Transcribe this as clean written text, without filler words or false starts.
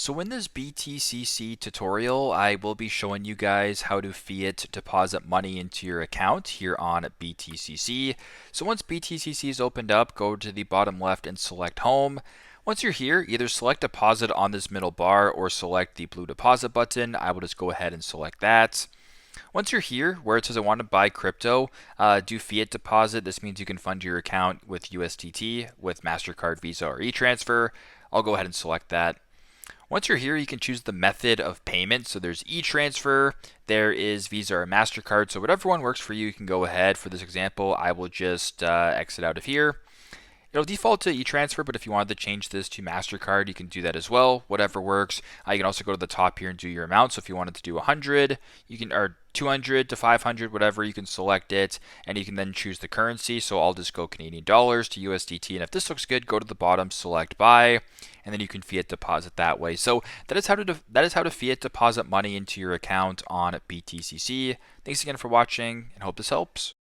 So in this BTCC tutorial, I will be showing you guys how to fiat deposit money into your account here on BTCC. So once BTCC is opened up, go to the bottom left and select Home. Once you're here, either select Deposit on this middle bar or select the blue Deposit button. I will just go ahead and select that. Once you're here, where it says I want to buy crypto, do fiat deposit. This means you can fund your account with USDT, with MasterCard, Visa, or e-transfer. I'll go ahead and select that. Once you're here, you can choose the method of payment. So there's e-transfer, there is Visa or MasterCard. So whatever one works for you, you can go ahead. For this example, I will just exit out of here. It'll default to e-transfer, but if you wanted to change this to MasterCard, you can do that as well, whatever works. You can also go to the top here and do your amount. So if you wanted to do 100, you can, or 200 to 500, whatever, you can select it, and you can then choose the currency. So I'll just go Canadian dollars to USDT, and if this looks good, go to the bottom, select buy, and then you can fiat deposit that way. So that is how to fiat deposit money into your account on BTCC. Thanks again for watching, and hope this helps.